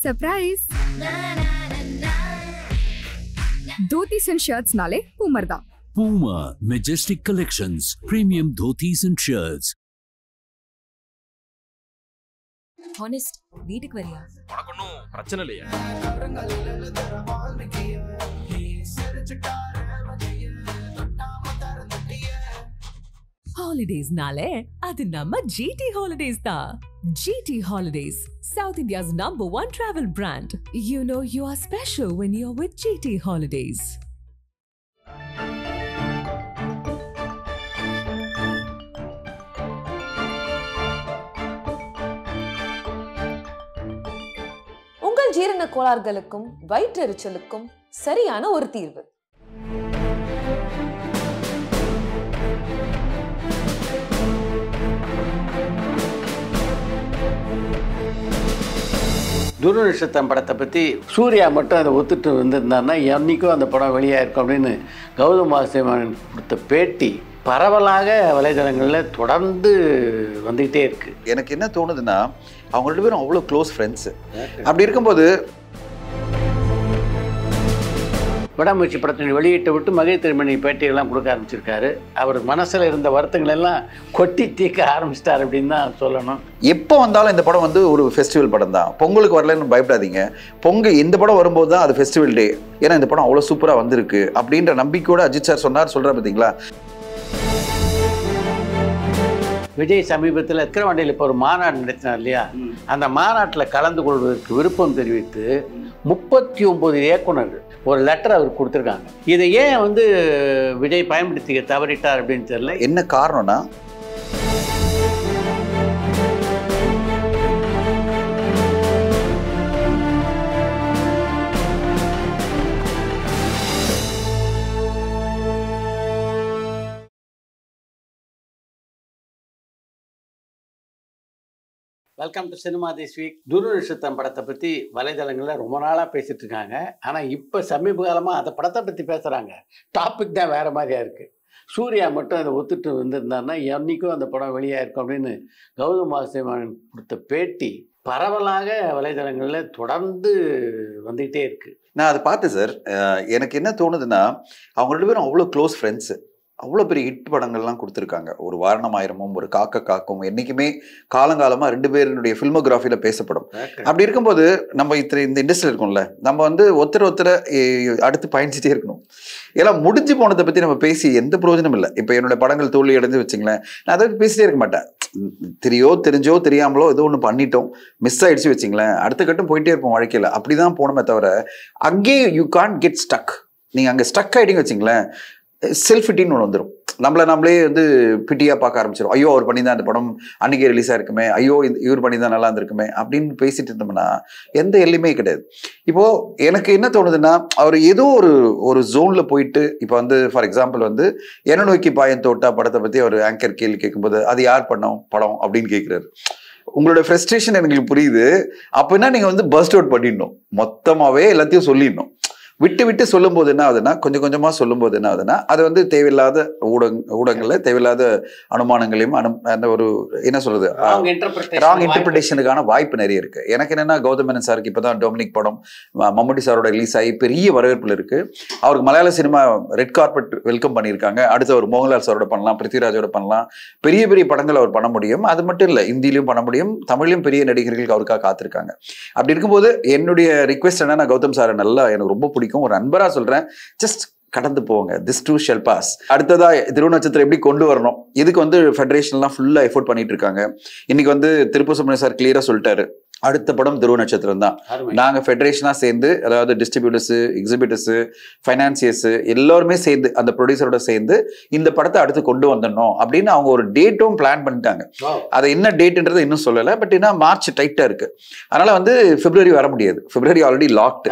Surprise! Dhotis and shirts nale Poomer da. Puma Majestic Collections, premium dhotis and shirts. Honest, வீட்டுக்கு வரியா? உனக்கு ஒன்றும் பிரச்சனை இல்லையா? Holidays nale adu namma GT Holidays da. GT Holidays, South India's #1 travel brand. You know you are special when you're with GT Holidays. உங்கள் ஜீரண கோளாறுகளுக்கும் வயிற்றெரிச்சலுக்கும் சரியான ஒரு தீர்வு. துருநட்சத்திரம் படத்தை பற்றி சூர்யா மட்டும் அதை ஒத்துட்டு வந்திருந்தாருன்னா என்னைக்கும் அந்த படம் வெளியாக இருக்கும் அப்படின்னு கௌதம் வாசுதேவன் கொடுத்த பேட்டி பரவலாக வலைதளங்களில் தொடர்ந்து வந்துக்கிட்டே இருக்குது. எனக்கு என்ன தோணுதுன்னா அவங்க ரெண்டு பேரும் அவ்வளோ க்ளோஸ் ஃப்ரெண்ட்ஸு. அப்படி இருக்கும்போது விடாமுயற்சி படத்தின் வெளியிட்ட விட்டு மகிழ் திருமணி பேட்டியெல்லாம் கொடுக்க ஆரம்பிச்சிருக்காரு. அவர் மனசில் இருந்த வருத்தங்கள் எல்லாம் கொட்டி தீர்க்க ஆரம்பிச்சிட்டார் அப்படின்னு தான் சொல்லணும். எப்போ வந்தாலும் இந்த படம் வந்து ஒரு ஃபெஸ்டிவல் படம் தான். பொங்கலுக்கு வரலன்னு பயப்படாதீங்க. இந்த படம் வரும்போது தான் அது ஃபெஸ்டிவல் டே. ஏன்னா இந்த படம் அவ்வளோ சூப்பராக வந்திருக்கு அப்படின்ற நம்பிக்கையோடு அஜித் சார் சொல்கிறார் பார்த்தீங்களா. விஜய் சமீபத்தில் விக்கிரவாண்டியில் இப்போ ஒரு மாநாடு நடத்தினார் இல்லையா, அந்த மாநாட்டில் கலந்து கொள்வதற்கு விருப்பம் தெரிவித்து 39 இயக்குனர்கள் ஒரு லெட்டர் அவர் கொடுத்துருக்காங்க. இதை ஏன் வந்து விஜய் பயன்படுத்திக்க தவறிட்டார் அப்படின்னு தெரியல. என்ன காரணம்னா welcome to cinema this week. துருநட்சத்திரம் படத்தை பற்றி வலைதளங்களில் ரொம்ப நாளாக பேசிகிட்டு இருக்காங்க. ஆனால் இப்போ சமீப காலமாக அந்த படத்தை பற்றி பேசுகிறாங்க. டாபிக் தான் வேறு மாதிரியாக இருக்குது. சூர்யா மட்டும் அதை ஒத்துட்டு வந்திருந்தாருன்னா என்றைக்கும் அந்த படம் வெளியாக இருக்கும் அப்படின்னு கௌதம் வாசுதேவன் கொடுத்த பேட்டி பரவலாக வலைதளங்களில் தொடர்ந்து வந்துக்கிட்டே இருக்குது. நான் அதை பார்த்தேன் சார். எனக்கு என்ன தோணுதுன்னா அவங்க ரெண்டு பேரும் அவ்வளோ க்ளோஸ் ஃப்ரெண்ட்ஸு. அவ்வளோ பெரிய ஹிட் படங்கள்லாம் கொடுத்துருக்காங்க. ஒரு வாரணம் ஆயிரமும் ஒரு காக்க காக்கும் என்றைக்குமே காலங்காலமாக ரெண்டு பேருடைய ஃபில்மோகிராஃபியில் பேசப்படும். அப்படி இருக்கும்போது நம்ம இந்த இண்டஸ்ட்ரியில் இருக்கோம்ல, நம்ம வந்து ஒருத்தரை அடுத்து பயணிச்சுட்டே இருக்கணும். ஏன்னா முடிஞ்சு போனதை பற்றி நம்ம பேசி எந்த பிரயோஜனம் இல்லை. இப்போ என்னோட படங்கள் தோல்வி அடைஞ்சு வச்சுங்களேன், நான் அதை பேசிட்டே இருக்க மாட்டேன். தெரிஞ்சோ தெரியாமலோ ஏதோ ஒன்று பண்ணிட்டோம், மிஸ் ஆகிடுச்சு வச்சுங்களேன், அடுத்த கட்டம் போயிட்டே இருப்போம் வாழ்க்கையில். அப்படி தான் போனோமே தவிர அங்கேயே யூ கான்ட் கெட் ஸ்டக். நீங்கள் அங்கே ஸ்டக் ஆகிட்டீங்க வச்சுங்களேன், செல்ஃப் ஃபிட்டின்னு ஒன்று வந்துடும். நம்மளே வந்து பிட்டியாக பார்க்க ஆரம்பிச்சிடும். ஐயோ அவர் பண்ணி தான் அந்த படம் அன்றைக்கே ரிலீஸாக இருக்குமே, ஐயோ இவர் பண்ணி தான் நல்லா இருந்திருக்குமே அப்படின்னு பேசிட்டு இருந்தோம்னா எந்த எல்லையுமே கிடையாது. இப்போது எனக்கு என்ன தோணுதுன்னா அவர் ஏதோ ஒரு ஜோனில் போயிட்டு இப்போ வந்து ஃபார் எக்ஸாம்பிள் வந்து என்ன நோக்கி பாயன் தோட்டா படத்தை பற்றி அவர் ஆங்கர் கேள்வி கேட்கும்போது அது யார் பண்ணோம் படம் அப்படின்னு கேட்குறாரு. உங்களோட ஃப்ரஸ்ட்ரேஷன் எனக்கு புரியுது. அப்படின்னா நீங்கள் வந்து பர்ஸ்ட் அவுட் பண்ணிடணும், மொத்தமாகவே எல்லாத்தையும் சொல்லிடணும். விட்டு சொல்லும் போது என்ன ஆகுதுன்னா, கொஞ்சம் கொஞ்சமாக சொல்லும் போது என்ன ஆகுதுன்னா, அது வந்து தேவையில்லாத ஊடகங்களில் தேவையில்லாத அனுமானங்களையும் அந்த ஒரு என்ன சொல்றது ராங் இன்டர்பிரிட்டேஷனுக்கான வாய்ப்பு நிறைய இருக்கு. எனக்கு என்னன்னா கௌதம் மேனன் சாருக்கு இப்போதான் டொமினிக் படம் மம்முட்டி சாரோட ரிலீஸ் ஆகி பெரிய வரவேற்பில் இருக்கு. அவருக்கு மலையாள சினிமா ரெட் கார்பெட் வெல்கம் பண்ணியிருக்காங்க. அடுத்து அவர் மோகன்லால் சாரோட பண்ணலாம், பிருத்திவிராஜோட பண்ணலாம், பெரிய பெரிய படங்கள் அவர் பண்ண முடியும். அது மட்டும் இல்லை, இந்தியிலும் பண்ண முடியும், தமிழ்லையும் பெரிய நடிகர்களுக்கு அவருக்காக காத்திருக்காங்க. அப்படி இருக்கும்போது என்னுடைய ரிக்வெஸ்ட் என்னன்னா, கௌதம் சாரை நல்லா எனக்கு ரொம்ப பிடிக்கும், ஒரு அன்பரா சொல்றேன், ஜஸ்ட் கடந்து போங்க, திஸ் டூ ஷெல் பாஸ். அடுத்ததா திருநட்சத்திரம் எப்படி கொண்டு வரணும், இதுக்கு வந்து ஃபெடரேஷன்லாம் ஃபுல்லா எஃபோர்ட் பண்ணிட்டு இருக்காங்க. இன்னைக்கு வந்து திருப்பூர் சுப்ரமணியன் சார் கிளியரா சொல்லிட்டாரு, அடுத்த படம் துருவ நட்சத்திரம் தான். நாங்கள் ஃபெடரேஷனாக சேர்ந்து, அதாவது டிஸ்ட்ரிபியூட்டர்ஸு, எக்ஸிபிட்டர்ஸு, ஃபைனான்சியர்ஸு எல்லாருமே சேர்ந்து அந்த ப்ரொடியூசரோட சேர்ந்து இந்த படத்தை அடுத்து கொண்டு வந்துடணும் அப்படின்னு அவங்க ஒரு டேட்டும் பிளான் பண்ணிட்டாங்க. அதை என்ன டேட்டுன்றதை இன்னும் சொல்லலை, பட் என்ன மார்ச் டைட்டாக இருக்கு. அதனால வந்து பிப்ரவரி வர முடியாது, பிப்ரவரி ஆல்ரெடி லாக்டு.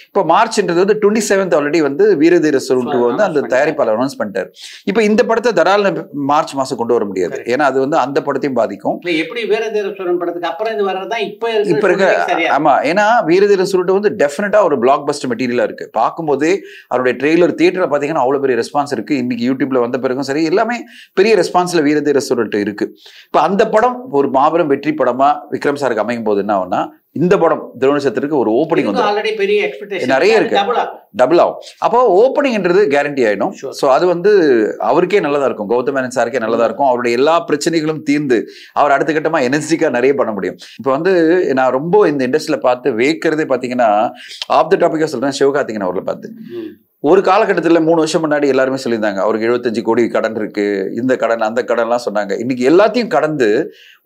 இப்போ மார்ச்ன்றது வந்து 27th ஆல்ரெடி வந்து வீரதீர சுருட்டு வந்து அந்த தயாரிப்பாளர் அனௌன்ஸ் பண்ணிட்டார். இப்போ இந்த படத்தை தரால மார்ச் மாதம் கொண்டு வர முடியாது, ஏன்னா அது வந்து அந்த படத்தையும் பாதிக்கும். எப்படி வீரதீர சுருட்டு படத்துக்கு அப்புறம் இது வர்றதா இப்போ இப்ப இருக்க. ஆமா, ஏன்னா வீரதீர சுருட்டு வந்து டெஃபினட்டா ஒரு பிளாக் பஸ்டர் மெட்டீரியலா இருக்கு. பார்க்கும்போதே அவருடைய ட்ரெய்லர் தியேட்டர்ல பாத்தீங்கன்னா அவ்வளவு பெரிய ரெஸ்பான்ஸ் இருக்கு. இன்னைக்கு யூடியூப்ல வந்த பிறகும் சரி, எல்லாமே பெரிய ரெஸ்பான்ஸ்ல வீரதீர சுருட்டு இருக்கு. இப்ப அந்த படம் ஒரு மாபெரும் வெற்றி படமா விக்ரம் சாருக்கு அமையும் போது என்ன ஆகும்னா, இந்த படம் துருவ நட்சத்திரத்துக்கு ஒரு ஓப்பனிங் வந்து ஆல்ரெடி பெரிய எக்ஸ்பெக்டேஷன் நிறைய இருக்கு, டபுள் ஆகும். அப்போ ஓப்பனிங்ன்றது கேரண்டி ஆயிடும். ஸோ அது வந்து அவருக்கே நல்லதா இருக்கும், கௌதம் மேனன் சாருக்கே நல்லதா இருக்கும். அவருடைய எல்லா பிரச்சனைகளும் தீர்ந்து அவர் அடுத்த கட்டமா எனர்ஜிக்கா நிறைய பண்ண முடியும். இப்போ வந்து நான் ரொம்ப இந்த இண்டஸ்ட்ரியில பார்த்து வேக்கிறதே பாத்தீங்கன்னா ஆஃப் த டாபிக்கா சொல்றேன், சிவகார்த்திகேயன் அவர்களை பார்த்து. ஒரு காலகட்டத்தில் 3 வருஷம் முன்னாடி எல்லாருமே சொல்லியிருந்தாங்க அவருக்கு 75 கோடி கடன் இருக்கு, இந்த கடன் அந்த கடன்லாம் சொன்னாங்க. இன்னைக்கு எல்லாத்தையும் கடந்து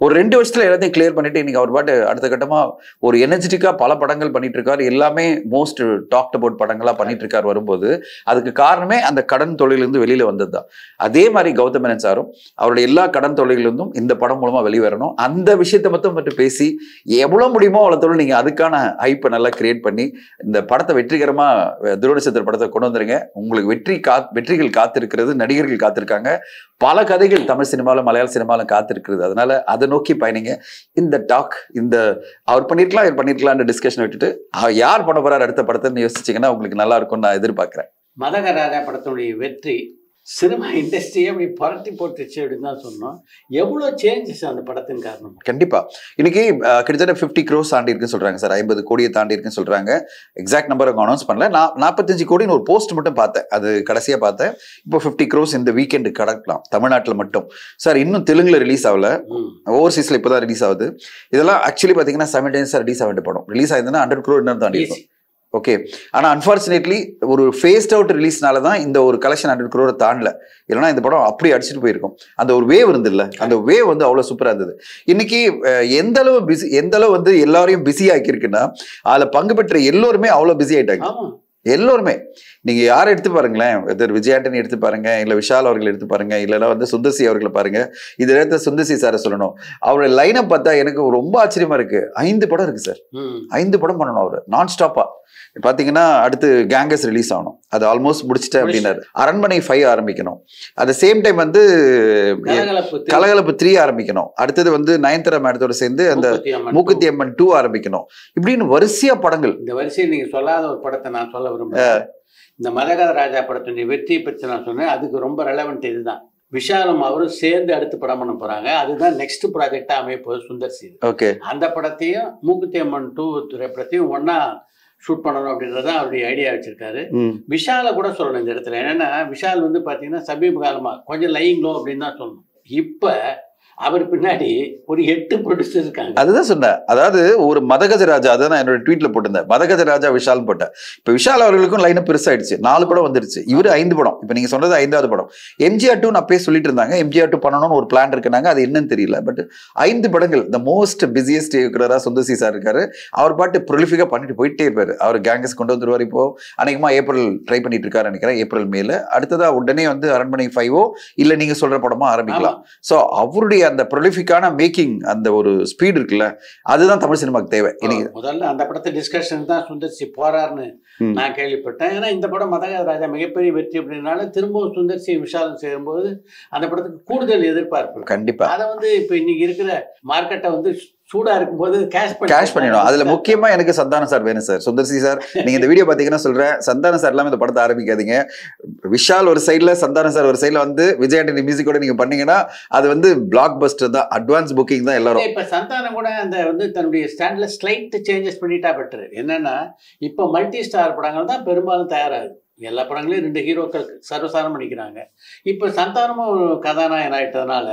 ஒரு 2 வருஷத்துல எல்லாத்தையும் கிளியர் பண்ணிட்டு இன்னைக்கு அவர் பாட்டு அடுத்த கட்டமா ஒரு எனர்ஜெட்டிக்கா பல படங்கள் பண்ணிட்டு இருக்காரு. எல்லாமே மோஸ்ட் டாக்ட் அபவுட் படங்களா பண்ணிட்டு இருக்காரு. வரும்போது அதுக்கு காரணமே அந்த கடன் தொழிலிருந்து வெளியில வந்ததுதான். அதே மாதிரி கௌதம் மேனன் சாரும் அவருடைய எல்லா கடன் தொழிலிருந்தும் இந்த படம் மூலமா வெளிவரணும். அந்த விஷயத்தை மட்டும் பேசி எவ்வளவு முடியுமோ அவ்வளவு தொழில் நீங்க அதுக்கான ஹைப்பை நல்லா கிரியேட் பண்ணி இந்த படத்தை வெற்றிகரமா துருவ நட்சத்திர படத்தை கொண்டு வந்துருங்க. உங்களுக்கு வெற்றிகள் காத்திருக்கிறது, நடிகர்கள் காத்திருக்காங்க, பல கதைகள் தமிழ் சினிமாவிலும் மலையாள சினிமாவிலும் காத்திருக்கிறது. அதனால அதை நோக்கி பயணிங்க. இந்த டாக் இந்த அவர் பண்ணிருக்கலாம் இவர் பண்ணிருக்கலாம்னு டிஸ்கஷன் விட்டுட்டு யார் பண்ண போறாரு அடுத்த படத்தைன்னு யோசிச்சீங்கன்னா உங்களுக்கு நல்லா இருக்கும்னு நான் எதிர்பார்க்கிறேன். மதகராஜா படத்தினுடைய வெற்றி சினிமா இண்டஸ்ட்ரியை அப்படி புரட்டி போட்டுச்சு அப்படின்னு தான் சொன்னோம். எவ்வளோ சேஞ்சஸ் அந்த படத்தின் காரணம்? கண்டிப்பா இன்னைக்கு கிட்டத்தட்ட 50 crores தாண்டி இருக்குன்னு சொல்றாங்க சார், 50 கோடியை தாண்டி இருக்குன்னு சொல்றாங்க. எக்ஸாக்ட் நம்பர் அவங்க அனௌன்ஸ் பண்ணல. நான் 45 கோடின்னு ஒரு போஸ்ட் மட்டும் பார்த்தேன், அது கடைசியா பார்த்தேன். இப்போ 50 crores இந்த வீக்கெண்டு கடக்கலாம் தமிழ்நாட்டில் மட்டும் சார். இன்னும் தெலுங்குல ரிலீஸ் ஆகல, ஓவர்சீஸ்ல இப்போதான் ரிலீஸ் ஆகுது. இதெல்லாம் ஆக்சுவலி பாத்தீங்கன்னா 7 days ரிலீஸ் ஆக வேண்டிய படம். ரிலீஸ் ஆயிருந்தா 100 crore தாண்டி இருக்கும். ஓகே, ஆனா அன்பார்ச்சுனேட்லி ஒரு ஃபேஸ்ட் அவுட் ரிலீஸ்னால தான் இந்த ஒரு கலெக்ஷன் 100 crore தாண்டல. இல்லைன்னா இந்த படம் அப்படி அடிச்சுட்டு போயிருக்கும். அந்த ஒரு வேவ் இருந்துல்ல, அந்த வேவ் வந்து அவ்வளவு சூப்பரா இருந்தது. இன்னைக்கு எந்த அளவு வந்து எல்லாரையும் பிஸி ஆக்கியிருக்குன்னா அதுல பங்கு பெற்ற எல்லோருமே அவ்வளவு பிஸி ஆயிட்டாங்க. எல்லோருமே நீங்க யாரை எடுத்து பாருங்களேன், விஜய் ஆண்டனி எடுத்து பாருங்க, இல்ல விஷால் அவர்கள் எடுத்து பாருங்க, இல்லைன்னா வந்து சுந்தர்சி அவர்களை பாருங்க. இது நேரத்தை சுந்தர்சி சாரை சொல்லணும். அவருடைய லைனை பார்த்தா எனக்கு ரொம்ப ஆச்சரியமா இருக்கு. 5 படம் இருக்கு சார், 5 படம் பண்ணணும் அவரு நான் ஸ்டாப்பா. பாத்தீங்கன்னா அடுத்து கேங்கஸ் ரிலீஸ் ஆகணும், அது ஆல்மோஸ்ட் முடிச்சுட்டேன் அப்படின்னாரு. அரண்மனை 5 ஆரம்பிக்கணும். அட் சேம் டைம் வந்து கலகலப்பு 3 ஆரம்பிக்கணும். அடுத்தது வந்து நயன்தாரா மேடத்தோட சேர்ந்து அந்த மூக்குத்தி அம்மன் 2 ஆரம்பிக்கணும். இப்படின்னு வரிசையா படங்கள். இந்த வரிசையில் நீங்க சொல்லாத ஒரு படத்தை நான் சொல்ல விரும்புறேன். இந்த மதகராஜா படத்தினுடைய வெற்றியை பற்றி நான் சொன்னேன். அதுக்கு ரொம்ப ரெலவெண்ட் இதுதான். விஷாலும் அவரும் சேர்ந்து அடுத்து படம் பண்ண போறாங்க. அதுதான் நெக்ஸ்ட் ப்ராஜெக்டா அமைய போகுது சுந்தர்சி. ஓகே, அந்த படத்தையும் மூக்குத்தி அம்மன் 2 திரைப்படத்தையும் ஒன்னா ஷூட் பண்ணணும் அப்படின்றதான் அவருடைய ஐடியா வச்சிருக்காரு. விஷாலை கூட சொல்லணும் இந்த இடத்துல. என்னன்னா விஷால் வந்து பாத்தீங்கன்னா சமீப காலமா கொஞ்சம் லைங் லோ அப்படின்னு தான் சொல்லணும். இப்ப அவர் பின்னாடி ஒரு 8 ப்ரொடியூசர் இருக்காங்க. அதுதான் சொன்னேன். அதாவது ஒரு மதகஜராஜா, அதான் நான் என்னோட ட்வீட்ல போட்டிருந்தேன், மதகஜராஜா விஷால் போட்டேன். இப்ப விஷால் அவர்களுக்கும் லைன் பெருசாயிடுச்சு. 4 படம் வந்துருச்சு, இவரு 5 படம். இப்ப நீங்க சொன்னது 5வது படம். எம்ஜிஆர் 2 அப்பயே சொல்லிட்டு இருந்தாங்க, எம்ஜிஆர் 2 பண்ணணும்னு ஒரு பிளான் இருக்குனாங்க, அது என்னன்னு தெரியல. பட் 5 படங்கள். த மோஸ்ட் பிஸியஸ்ட் இருக்கிறதா சுந்தர்சி சார் இருக்காரு. அவர் பாட்டு ப்ரொலிஃபிக்கா பண்ணிட்டு போயிட்டே இருப்பாரு. அவர் கேங்கஸ் கொண்டு வந்துருவார். இப்போ அநேகமா ஏப்ரல் ட்ரை பண்ணிட்டு இருக்காரு நினைக்கிறேன், ஏப்ரல் மேல. அடுத்ததா உடனே வந்து அரண்மனை 5 இல்ல நீங்க சொல்ற படமா ஆரம்பிக்கலாம். சோ அவருடைய அந்த ப்ரொலிஃபிக்கான மேக்கிங், அந்த ஒரு ஸ்பீட் இருக்குல்ல, அதுதான் தமிழ் சினிமாக்கு தேவை. முதல்ல அந்த படத்தை டிஸ்கஷன் தான் சுந்தர்சி போறாருன்னு நான் கேள்விப்பட்டேன். ஏன்னா இந்த படம் மதகராஜா மிகப்பெரிய வெற்றி அப்படின்னால திரும்பவும் சுந்தர்சி விஷாலும் சேரும்போது அந்த படத்துக்கு கூடுதல் எதிர்பார்ப்பு. கண்டிப்பா அதை வந்து இப்ப இன்னைக்கு இருக்கிற மார்க்கெட்டை வந்து சூடா இருக்கும்போது கேஷ் பண்ணிடும். அதுல முக்கியமா எனக்கு சந்தானம் சார் வேணும் சார். சுந்தர்சி சார், நீங்க இந்த வீடியோ பாத்தீங்கன்னா சொல்றேன், சந்தானம் சார் இல்லாம இந்த படத்தை ஆரம்பிக்காதீங்க. விஷால் ஒரு சைட்ல, சந்தானம் சார் ஒரு சைட்ல வந்து விஜய் ஆண்டனி மியூசிக்கோட நீங்க பண்ணீங்கன்னா அது வந்து பிளாக் பஸ்டர் தான், அட்வான்ஸ் புக்கிங் தான் எல்லாரும். இப்ப சந்தானம் கூட அந்த வந்து தன்னுடைய ஸ்டாண்ட்ல ஸ்லைட் சேஞ்சஸ் பண்ணிட்டா பெட்டர். என்னன்னா இப்ப மல்டி ஸ்டார் படங்கள் தான் பெரும்பாலும் தயாராகுது. எல்லா படங்களையும் 2 ஹீரோக்கள் சர்வசாரம் பண்ணிக்கிறாங்க. இப்போ சந்தானமும் கதாநாயகன் ஆயிட்டதுனால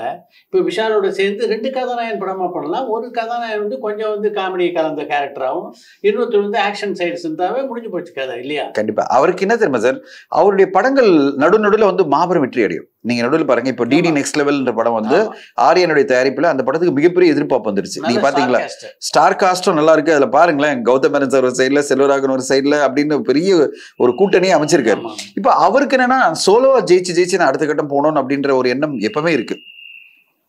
இப்போ விஷாலோட சேர்ந்து 2 கதாநாயகன் படமா பண்ணலாம். ஒரு கதாநாயகன் வந்து கொஞ்சம் வந்து காமெடி கலந்த கேரக்டராகவும், இன்னொருத்தர் வந்து ஆக்ஷன் சைட்ஸ் இருந்தாவே முடிஞ்சு போச்சு கதை இல்லையா? கண்டிப்பா. அவருக்கு என்ன தெரியுமா சார், அவருடைய படங்கள் நடுநடுல வந்து மாபெரும் வெற்றி அடையும். நீங்க நடுவில் பாருங்க, இப்போ டிடி நெக்ஸ்ட் லெவல்ன்ற படம் வந்து ஆரியனுடைய தயாரிப்புல அந்த படத்துக்கு மிகப்பெரிய எதிர்பார்ப்பு வந்துருச்சு. நீங்க பாத்தீங்களா, ஸ்டார் காஸ்டும் நல்லா இருக்கு. அதுல பாருங்களேன், கௌதம் மேனன் சார் ஒரு சைட்ல, செல்வராகவன் ஒரு சைட்ல அப்படின்னு பெரிய ஒரு கூட்டணியை அமைச்சிருக்காரு. இப்ப அவருக்கு என்னன்னா சோலோவா ஜெயிச்சு நான் அடுத்த கட்டம் போகணும் அப்படின்ற ஒரு எண்ணம் எப்பவுமே இருக்கு.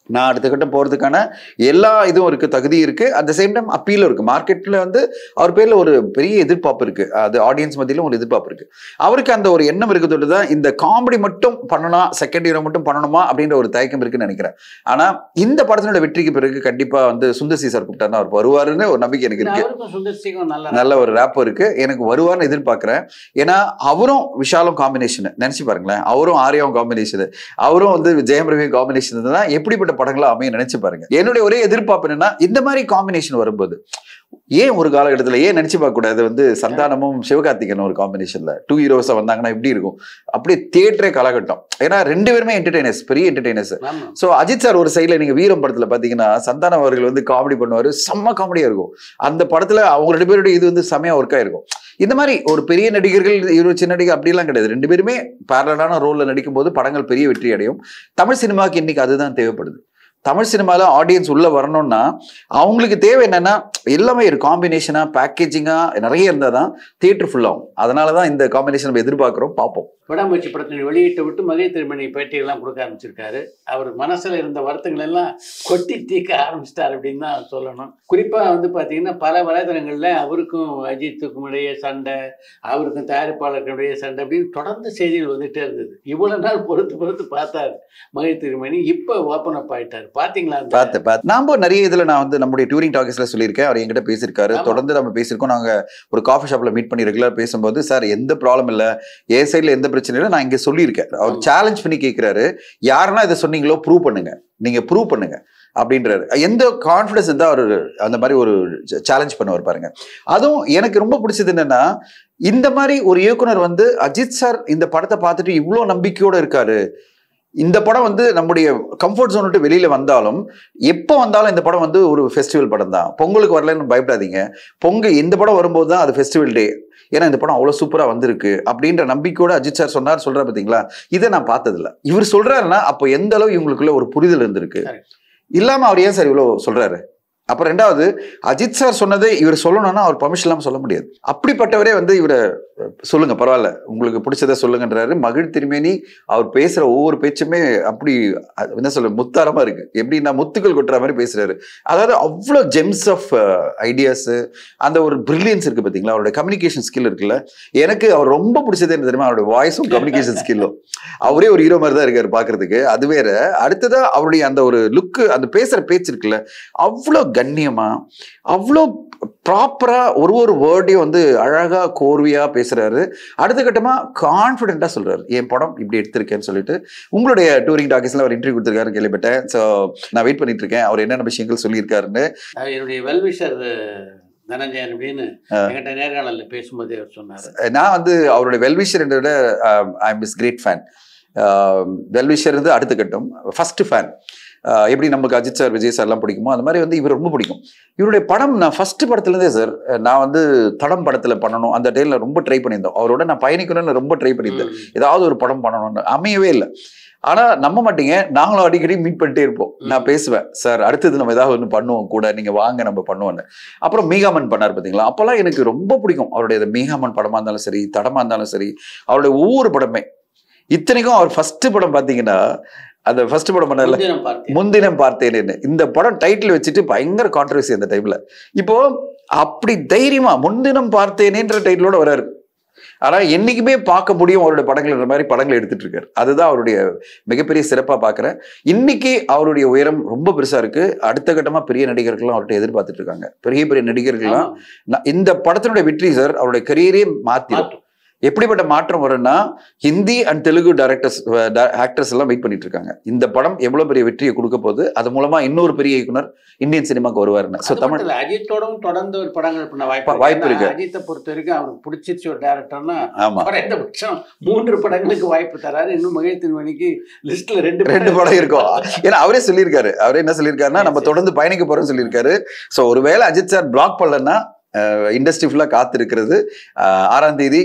நான் அடுத்த கட்டம் போறதுக்கான எல்லா இதுவும் இருக்கு, தகுதி இருக்கு. அட் த சேம் டைம் அப்பீலும் இருக்கு. மார்க்கெட்ல வந்து அவர் பேர்ல ஒரு பெரிய எதிர்பார்ப்பு இருக்கு, அது ஆடியன்ஸ் மத்தியிலும் ஒரு எதிர்பார்ப்பு இருக்கு. அவருக்கு அந்த ஒரு எண்ணம் இருக்கிறது தான் இந்த காமெடி மட்டும் பண்ணணும், செகண்ட் ஹீரோ மட்டும் பண்ணணுமா அப்படின்ற ஒரு தயக்கம் இருக்குன்னு நினைக்கிறேன். ஆனா இந்த படத்தினோட வெற்றிக்கு பிறகு கண்டிப்பா வந்து சுந்தர்சி சார் கூப்பிட்டாருன்னா அவர் வருவாருன்னு ஒரு நம்பிக்கை எனக்கு இருக்கு. நல்ல ஒரு ரேப் இருக்கு, எனக்கு வருவார்னு எதிர்பார்க்கிறேன். ஏன்னா அவரும் விஷாலும் காம்பினேஷன் நினைச்சு பாருங்களேன், அவரும் ஆர்யாவும் காம்பினேஷன், அவரும் வந்து ஜெயம் ரவியும் காம்பினேஷன் தான் எப்படிப்பட்ட படங்களா அமைய நினைச்சு பாருங்க. என்னுடைய ஒரே எதிர்பார்ப்பு என்னன்னா, இந்த மாதிரி காம்பினேஷன் வரும்போது ஏன் ஒரு காலகட்டத்தில் ஏன் நினைச்சு பார்க்க கூடாது வந்து சந்தானமும் சிவகார்த்திகேயனும் ஒரு காம்பினேஷன்ல 2 ஹீரோஸா வந்தாங்கன்னா எப்படி இருக்கும்? அப்படியே தியேட்டரே காலகட்டம். ஏன்னா 2 பேருமே என்டர்டெய்னர்ஸ், பெரிய என்டர்டெய்னர்ஸ். ஸோ அஜித் சார் ஒரு சைட்ல நீங்க வீரம் படத்துல பாத்தீங்கன்னா சந்தானம் அவர்கள் வந்து காமெடி பண்ணுவாரு, செம்ம காமெடியா இருக்கும். அந்த படத்துல அவங்க 2 பேருடைய இது வந்து செம்மையா ஒர்க் ஆயிருக்கும். இந்த மாதிரி ஒரு பெரிய நடிகர்கள் இவரு சின்ன நடிகர் அப்படிலாம் கிடையாது. 2 பேருமே பேரலான ரோல்ல நடிக்கும் போது படங்கள் பெரிய வெற்றி அடையும். தமிழ் சினிமாவுக்கு இன்னைக்கு அதுதான் தேவைப்படுது. தமிழ் சினிமால ஆடியன்ஸ் உள்ள வரணும்னா அவங்களுக்கு தேவை என்னன்னா எல்லாமே ஒரு காம்பினேஷனா பேக்கேஜிங்கா நிறைய இருந்தாதான் தியேட்டர் ஃபுல் ஆகும். அதனாலதான் இந்த காம்பினேஷன் நம்ம எதிர்பார்க்கிறோம், பார்ப்போம். விடாமுயற்சி படத்தின் வெளியிட்டு விட்டு மகிழ் திருமணி பேட்டியெல்லாம் கொடுக்க ஆரம்பிச்சிருக்காரு. அவர் மனசுல இருந்த வருத்தங்கள் எல்லாம் கொட்டி தீர்க்க ஆரம்பிச்சிட்டார் அப்படின்னு தான் சொல்லணும். குறிப்பா வந்து பாத்தீங்கன்னா பல வலைதளங்கள்ல அவருக்கும் அஜித்துக்கும் இடையே சண்டை, அவருக்கும் தயாரிப்பாளர்களுடைய சண்டை அப்படின்னு தொடர்ந்து செய்திகள் வந்துட்டே இருந்தது. இவ்வளவு நாள் பொறுத்து பார்த்தாரு மகிழ் திருமணி, இப்ப ஓப்பன் அப் ஆயிட்டாரு. பாத்தீங்களா? பார்த்து நாம நிறைய இதுல நான் வந்து நம்முடைய டூரிங் டாக்கீஸ்ல சொல்லியிருக்கேன், அவர் என்கிட்ட பேசியிருக்காரு. தொடர்ந்து நம்ம பேசியிருக்கோம். நாங்க ஒரு காஃபி ஷாப்ல மீட் பண்ணி ரெகுலர் பேசும்போது, சார் எந்த ப்ராப்ளம் இல்ல, என் சைட்ல எந்த பிரச்சனை இல்லை, நான் இங்க சொல்லியிருக்கேன். அவர் சேலஞ்ச் பண்ணி கேட்கிறாரு, யாருன்னா இதை சொன்னீங்களோ ப்ரூவ் பண்ணுங்க, நீங்க ப்ரூவ் பண்ணுங்க அப்படின்றாரு. எந்த கான்ஃபிடன்ஸ் இருந்தா அவர் அந்த மாதிரி ஒரு சேலஞ்ச் பண்ணுவார் பாருங்க. அதுவும் எனக்கு ரொம்ப பிடிச்சது என்னன்னா, இந்த மாதிரி ஒரு இயக்குனர் வந்து அஜித் சார் இந்த படத்தை பார்த்துட்டு இவ்வளவு நம்பிக்கையோட இருக்காரு. இந்த படம் வந்து நம்முடைய கம்ஃபர்ட் ஜோன் விட்டு வெளியில வந்தாலும் எப்போ வந்தாலும் இந்த படம் வந்து ஒரு ஃபெஸ்டிவல் படம் தான். பொங்கலுக்கு வரலன்னு பயப்படாதீங்க, இந்த படம் வரும்போது தான் அது ஃபெஸ்டிவல் டே. ஏன்னா இந்த படம் அவ்வளவு சூப்பரா வந்திருக்கு அப்படின்ற நம்பிக்கையோட அஜித் சார் சொல்றாரு பாத்தீங்களா. இதை நான் பார்த்ததில்ல. இவர் சொல்றாருன்னா அப்போ எந்த அளவு இவங்களுக்குள்ள ஒரு புரிதல் இருந்திருக்கு. இல்லாம அவர் ஏன் சார் இவ்வளவு சொல்றாரு? அப்புறம் ரெண்டாவது, அஜித் சார் சொன்னதை இவர் சொல்லணும்னா அவர் பர்மிஷன் இல்லாம சொல்ல முடியாது. அப்படிப்பட்டவரே வந்து இவரை சொல்லுங்க பரவாயில்ல உங்களுக்கு பிடிச்சதை சொல்லுங்கன்றாரு. மகிழ் திருமேனி அவர் பேசுற ஒவ்வொரு பேச்சுமே அப்படி என்ன சொல்ற முத்தாரமா இருக்கு. எப்படின்னா முத்துக்கள் கொட்டுற மாதிரி பேசுறாரு. அதாவது அவ்வளவு ஜெம்ஸ் ஆஃப் ஐடியாஸ், அந்த ஒரு பிரில்லியன்ஸ் இருக்கு பாத்தீங்களா. அவருடைய கம்யூனிகேஷன் ஸ்கில் இருக்குல்ல. எனக்கு அவர் ரொம்ப பிடிச்சது என்ன தெரியுமா, அவருடைய வாய்ஸும் கம்யூனிகேஷன் ஸ்கில்லும். அவரே ஒரு ஹீரோ மாதிரி தான் இருக்காரு பாக்குறதுக்கு. அது வேற. அடுத்ததா அவருடைய அந்த ஒரு லுக்கு, அந்த பேசுற பேச்சு இருக்குல்ல, அவ்வளோ கண்ணியமா, அவ்வளோ ப்ராப்பரா ஒரு வேர்டையும் வந்து அழகா கோர்வையா பேசுறாரு. அடுத்த கட்டமா கான்பிடென்டா சொல்றாரு, என் படம் இப்படி எடுத்திருக்கேன்னு சொல்லிட்டு. உங்களுடைய டூரிங் டாக்கீஸ்ல அவர் இன்டர்வியூ கொடுத்திருக்காரு கேள்விப்பட்டேன். ஸோ நான் வெயிட் பண்ணிட்டு இருக்கேன் அவர் என்னென்ன விஷயங்கள் சொல்லியிருக்காருன்னு. என்னுடைய வெல்விஷர் தனஞ்சயன் அப்படின்னு என்கிட்ட நேர்காணல்ல பேசும்போதே அவர் சொன்னார். நான் வந்து அவருடைய வெல்விஷர் விட I am is great fan. Wellwisher வந்து அடுத்த கட்டம் ஃபர்ஸ்ட் ஃபேன். எப்படி நமக்கு அஜித் சார் விஜய் சார் எல்லாம் பிடிக்குமோ அந்த மாதிரி வந்து இவர் ரொம்ப பிடிக்கும். இவருடைய படம் நான் ஃபர்ஸ்ட் படத்துல இருந்தே சார், நான் வந்து தடம் படத்துல பண்ணணும் அந்த டைம்ல ரொம்ப ட்ரை பண்ணியிருந்தோம். அவரோட நான் பயணிக்கணும்னு ரொம்ப ட்ரை பண்ணியிருந்தேன். ஏதாவது ஒரு படம் பண்ணணும்னு, அமையவே இல்லை. ஆனா நம்ப மாட்டீங்க, நாங்களும் அடிக்கடி மீட் பண்ணிட்டே இருப்போம். நான் பேசுவேன், சார் அடுத்தது நம்ம ஏதாவது ஒன்று பண்ணுவோம் கூட, நீங்க வாங்க நம்ம பண்ணுவோன்னு. அப்புறம் மீகாமன் பண்ணார் பார்த்தீங்களா, அப்பெல்லாம் எனக்கு ரொம்ப பிடிக்கும் அவருடைய மீகாமன் படமா இருந்தாலும் சரி, தடமா இருந்தாலும் சரி, அவருடைய ஒவ்வொரு படமே. இத்தனைக்கும் அவர் ஃபர்ஸ்ட் படம் பார்த்தீங்கன்னா, அந்த ஃபர்ஸ்ட் படம் பண்ணல முன்தினம் பார்த்தேன்னு, இந்த படம் டைட்டில் வச்சுட்டு பயங்கர கான்ட்ரவர்சி அந்த டைம்ல. இப்போ அப்படி தைரியமா முன்தினம் பார்த்தேனேன்ற டைட்டிலோட வராரு. ஆனா என்னைக்குமே பார்க்க முடியும் அவருடைய படங்கள்ன்ற மாதிரி படங்களை எடுத்துட்டு இருக்காரு. அதுதான் அவருடைய மிகப்பெரிய சிறப்பா பாக்குறேன். இன்னைக்கு அவருடைய உயரம் ரொம்ப பெருசா இருக்கு. அடுத்த கட்டமா பெரிய நடிகர்கள்லாம் அவர்கிட்ட எதிர்பார்த்துட்டு இருக்காங்க. பெரிய பெரிய நடிகர்கள்லாம் இந்த படத்தினுடைய வெற்றி சார் அவருடைய கரியரே மாத்திடும். எப்படிப்பட்ட மாற்றம் வரும்னா, ஹிந்தி அண்ட் தெலுங்கு ஆக்டர்ஸ் எல்லாம் வெயிட் பண்ணிட்டு இருக்காங்க. இந்த படம் எவ்வளவு பெரிய வெற்றியை கொடுக்க போகுது, அது மூலமா இன்னொரு பெரிய இயக்குனர் இந்தியன் சினிமாக்கு வருவாருன்னு. சோ தமிழ் அஜித்தோடவும் தொடர்ந்து ஒரு படங்கள் பண்ண வாய்ப்பு இருக்கு. அஜித்தை பொறுத்த வரைக்கும் அவருக்கு பிடிச்சிருச்சு ஒரு டைரக்டர்னா, குறைந்தபட்சம் 3 படங்களுக்கு வாய்ப்பு தராரு. இன்னும் மகிழ் திருமணிக்கு லிஸ்ட்ல 2 படம் இருக்கும். ஏன்னா அவரே சொல்லியிருக்காரு. அவரே என்ன சொல்லியிருக்காருன்னா, நம்ம தொடர்ந்து பயணிக்க போறோம்னு சொல்லியிருக்காரு. சோ ஒருவேளை அஜித் சார் பிளாக் பண்ணலன்னா இண்டஸ்ட்ரி ஃபுல்லா காத்திருக்கிறது. 6ஆம் தேதி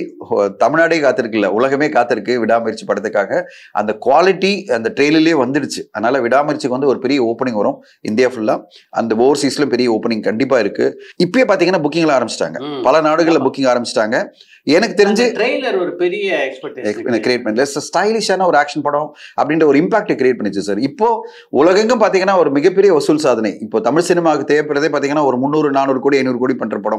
தமிழ்நாடே காத்திருக்குல்ல, உலகமே காத்திருக்கு விடாமுயற்சி படத்துக்காக. அந்த குவாலிட்டி அந்த ட்ரெயிலர்லயே வந்துடுச்சு. அதனால விடாமுயற்சிக்கு வந்து ஒரு பெரிய ஓப்பனிங் வரும் இந்தியா ஃபுல்லா. அந்த ஓவர்சீஸ்ல பெரிய ஓப்பனிங் கண்டிப்பா இருக்கு. இப்பயே பாத்தீங்கன்னா புக்கிங்ல ஆரம்பிச்சிட்டாங்க. பல நாடுகள்ல புக்கிங் ஆரம்பிச்சிட்டாங்க. எனக்கு தெரிஞ்சு ட்ரெய்லர் ஒரு பெரிய எக்ஸ்பெக்டேஷன் கிரியேட் பண்ணல. ஸ்டைலிஷான ஒரு ஆக்ஷன் படம் அப்படின்ற ஒரு இம்பாக்ட் கிரியேட் பண்ணிச்சு சார். இப்போ உலகெங்கும் பாத்தீங்கன்னா ஒரு மிகப்பெரிய வசூல் சாதனை. இப்போ தமிழ் சினிமாவுக்கு தேவைப்படுறதே பாத்தீங்கன்னா ஒரு 300, 400 கோடி, 500 கோடி பண்ற படம்.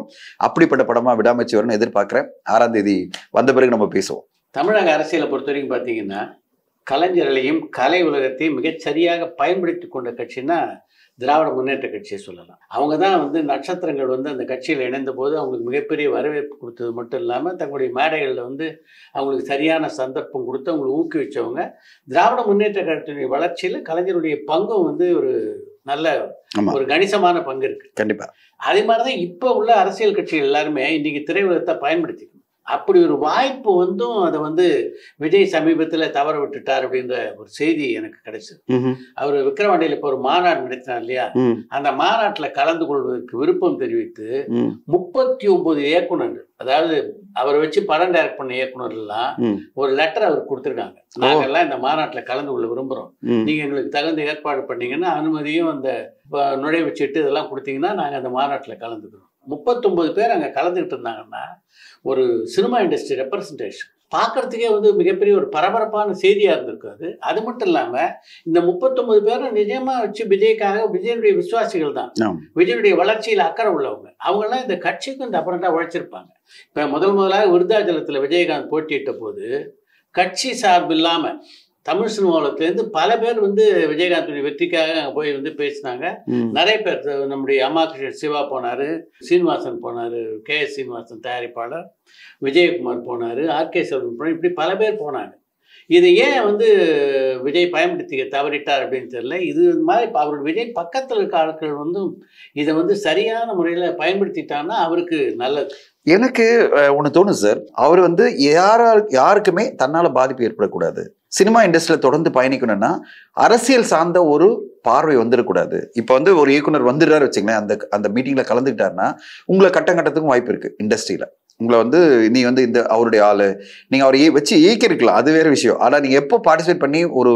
அப்படிப்பட்ட படமா விடாமுயற்சி வரும்னு எதிர்பார்க்கிறேன். 6ஆம் தேதி வந்த பிறகு நம்ம பேசுவோம். தமிழக அரசியலை பொறுத்த வரைக்கும் பாத்தீங்கன்னா, கலைஞர்களையும் கலை உலகத்தையும் மிகச்சரியாக பயன்படுத்தி கொண்ட கட்சின்னா திராவிட முன்னேற்ற கட்சியை சொல்லலாம். அவங்க தான் வந்து நட்சத்திரங்கள் வந்து அந்த கட்சியில் இணைந்த போது அவங்களுக்கு மிகப்பெரிய வரவேற்பு கொடுத்தது மட்டும் இல்லாமல் தங்களுடைய மேடைகளில் வந்து அவங்களுக்கு சரியான சந்தர்ப்பம் கொடுத்து அவங்களை ஊக்குவிச்சவங்க. திராவிட முன்னேற்ற கழகத்தினுடைய வளர்ச்சியில் கலைஞருடைய பங்கும் வந்து ஒரு நல்ல ஒரு கணிசமான பங்கு இருக்கு. கண்டிப்பா. அதே மாதிரிதான் இப்ப உள்ள அரசியல் கட்சிகள் எல்லாருமே இன்னைக்கு திரையுலகத்தை பயன்படுத்திக்கணும். அப்படி ஒரு வாய்ப்பு வந்தும் அதை வந்து விஜய் சமீபத்தில் தவற விட்டுட்டார் அப்படின்ற ஒரு செய்தி எனக்கு கிடைச்சது. அவர் விக்கிரவாண்டியில் இப்போ ஒரு மாநாடு நடத்தினார் இல்லையா, அந்த மாநாட்டில் கலந்து கொள்வதற்கு விருப்பம் தெரிவித்து 39 இயக்குநர்கள், அதாவது அவரை வச்சு படம் டைரக்ட் பண்ண இயக்குநர்கள்லாம் ஒரு லெட்டர் அவருக்கு கொடுத்துருக்காங்க. நாங்கெல்லாம் இந்த மாநாட்டில் கலந்து கொள்ள விரும்புகிறோம், நீங்க எங்களுக்கு தகுந்த ஏற்பாடு பண்ணீங்கன்னா அனுமதியும் அந்த நுழைவுச்சீட்டு இதெல்லாம் கொடுத்தீங்கன்னா நாங்கள் அந்த மாநாட்டில் கலந்துக்கிறோம். 39 பேர் அங்கே கலந்துக்கிட்டு இருந்தாங்கன்னா ஒரு சினிமா இண்டஸ்ட்ரி ரெப்ரசன்டேஷன் பார்க்கறதுக்கே வந்து மிகப்பெரிய ஒரு பரபரப்பான செய்தியாக இருந்திருக்காது. அது மட்டும் இல்லாமல் இந்த 39 பேரும் நிஜமாக வச்சு விஜய்க்காக, விஜயனுடைய விசுவாசிகள் தான், விஜயனுடைய வளர்ச்சியில் அக்கறை உள்ளவங்க. அவங்கெல்லாம் இந்த கட்சிக்கும் இந்த அப்புறம்தான் உழைச்சிருப்பாங்க. இப்போ முதலாக விருத்தாச்சலத்தில் விஜயகாந்த் போட்டியிட்ட போது கட்சி சார்பு இல்லாமல் தமிழ் சினிமாவிலேருந்து பல பேர் வந்து விஜயகாந்துடைய வெற்றிக்காக போய் வந்து பேசினாங்க. நிறைய பேர், நம்முடைய அம்மா கிருஷ்ணன் சிவா போனார், சீனிவாசன் போனார், KS சீனிவாசன் தயாரிப்பாளர், விஜயகுமார் போனார், RK செல்வன் போனார், இப்படி பல பேர் போனாங்க. இதை ஏன் வந்து விஜய் பயன்படுத்தி தவறிட்டார் அப்படின்னு தெரியல. இது மாதிரி அவரோட விஜய் பக்கத்தில் இருக்க ஆட்கள் வந்து இதை வந்து சரியான முறையில் பயன்படுத்திட்டான்னா அவருக்கு நல்லது. எனக்கு ஒன்று தோணும் சார், அவர் வந்து யாருக்குமே தன்னால பாதிப்பு ஏற்படக்கூடாது. சினிமா இண்டஸ்ட்ரியில தொடர்ந்து பயணிக்கணும்னா அரசியல் சார்ந்த ஒரு பார்வை வந்துடக்கூடாது. இப்போ வந்து ஒரு இயக்குனர் வந்துடுறாரு வச்சுங்களேன், அந்த மீட்டிங்ல கலந்துக்கிட்டாருன்னா உங்களை கட்டத்துக்கும் வாய்ப்பு இருக்கு இண்டஸ்ட்ரியில. உங்களை வந்து நீ வந்து இந்த அவருடைய ஆளு, நீங்க அவரை வச்சு இயக்கிருக்கலாம், அது வேற விஷயம். ஆனா நீங்க எப்போ பார்ட்டிசிபேட் பண்ணி ஒரு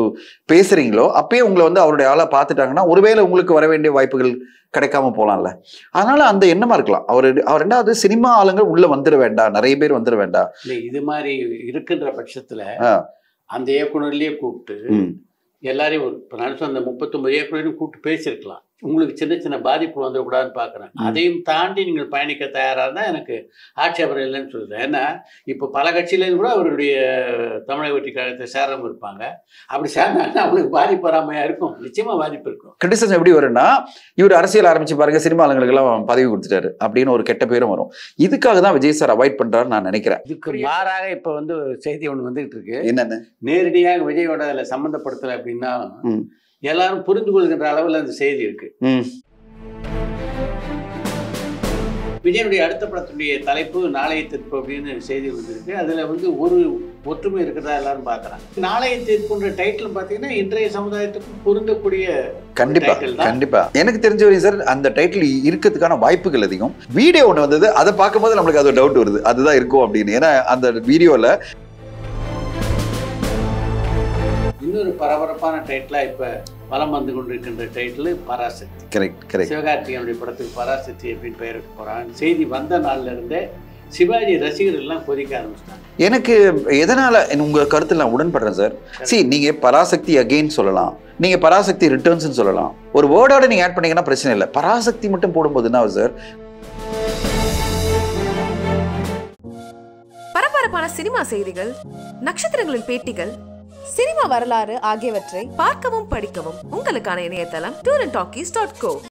பேசுறீங்களோ அப்பயே உங்களை வந்து அவருடைய ஆளா பார்த்துட்டாங்கன்னா ஒருவேளை உங்களுக்கு வர வேண்டிய வாய்ப்புகள் கிடைக்காம போலாம்ல. அதனால அந்த எண்ணமா இருக்கலாம். அவர் ரெண்டாவது சினிமா ஆளுங்க உள்ள வந்துட வேண்டாம், நிறைய பேர் வந்துட வேண்டாம். இது மாதிரி இருக்கின்ற பட்சத்துல அந்த இயக்குனர்லயே கூப்பிட்டு எல்லாரையும் இப்போ நான் அந்த 39 இயக்குனரையும் கூப்பிட்டு பேசியிருக்கலாம். உங்களுக்கு சின்ன சின்ன பாதிப்பு வந்துடக்கூடாதுன்னு பார்க்குறேன். அதையும் தாண்டி நீங்கள் பயணிக்க தயாராக இருந்தால் எனக்கு ஆட்சேபம் இல்லைன்னு சொல்லுறேன். ஏன்னா இப்போ பல கட்சியிலேருந்து கூட அவருடைய தமிழக வெற்றி கழகத்தை சேரவும் இருப்பாங்க. அப்படி சேர்ந்தாங்கன்னா அவங்களுக்கு பாதிப்பு வராமையா இருக்கும், நிச்சயமா பாதிப்பு இருக்கும். கிரிட்டிசிசம் எப்படி வரும்னா, இவர் அரசியல் ஆரம்பிச்சு பாருங்க, சினிமா ஆளுங்களுக்கெல்லாம் பதவி கொடுத்துட்டாரு அப்படின்னு ஒரு கெட்ட பேரும் வரும். இதுக்காக தான் விஜய் சார் அவாய்ட் பண்றாருன்னு நான் நினைக்கிறேன். இதுக்கு மாறாக இப்போ வந்து செய்தி ஒன்று வந்துகிட்டு இருக்கு. என்னன்னு நேரடியாக விஜயோட அதில் சம்மந்தப்படுத்தலை அப்படின்னா எல்லாரும் புரிந்து கொள்கின்ற அளவில் அந்த செய்தி இருக்கு. விஜயனுடைய அடுத்த படத்துடைய தலைப்பு நாளைய தீர்ப்பு அப்படின்னு செய்தி வந்திருக்கு. அதுல வந்து ஒரு ஒற்றுமை இருக்கிறதா எல்லாரும் பாக்குறாங்க. நாளைய தீர்ப்புன்ற டைட்டில் பாத்தீங்கன்னா இன்றைய சமுதாயத்துக்கு பொருந்தக்கூடிய கண்டிப்பா கண்டிப்பா. எனக்கு தெரிஞ்ச வரையும் சார் அந்த டைட்டில் இருக்கிறதுக்கான வாய்ப்புகள் அதிகம். வீடியோ ஒன்று வந்தது, அதை பார்க்கும்போது நம்மளுக்கு அது டவுட் வருது, அதுதான் இருக்கும் அப்படின்னு. ஏன்னா அந்த வீடியோல இன்னொரு பரபரப்பான டைட்டிலா இப்ப வலம் வந்து கொண்டிருக்கின்ற டைட்டில் பராசக்தி. கரெக்ட். சிவகார்த்திகேயனுடைய படத்துக்கு பராசக்தி அப்படின்னு பெயருக்கு போறாங்க. செய்தி வந்த நாள்ல இருந்தே சிவாஜி ரசிகர்கள் எல்லாம் கொதிக்க ஆரம்பிச்சிட்டாங்க. எனக்கு எதனால உங்க கருத்துல நான் உடன்படுறேன் சார். நீங்க பராசக்தி அகெயின் சொல்லலாம், நீங்க பராசக்தி ரிட்டர்ன்ஸ் சொல்லலாம், ஒரு வேர்டோட நீங்க ஆட் பண்ணீங்கன்னா பிரச்சனை இல்லை. பராசக்தி மட்டும் போடும்போது என்ன சார்? பரபரப்பான சினிமா செய்திகள், நட்சத்திரங்களின் பேட்டிகள், சினிமா வரலாறு ஆகியவற்றை பார்க்கவும் படிக்கவும் உங்களுக்கான இணையதளம் tourantalkies.co.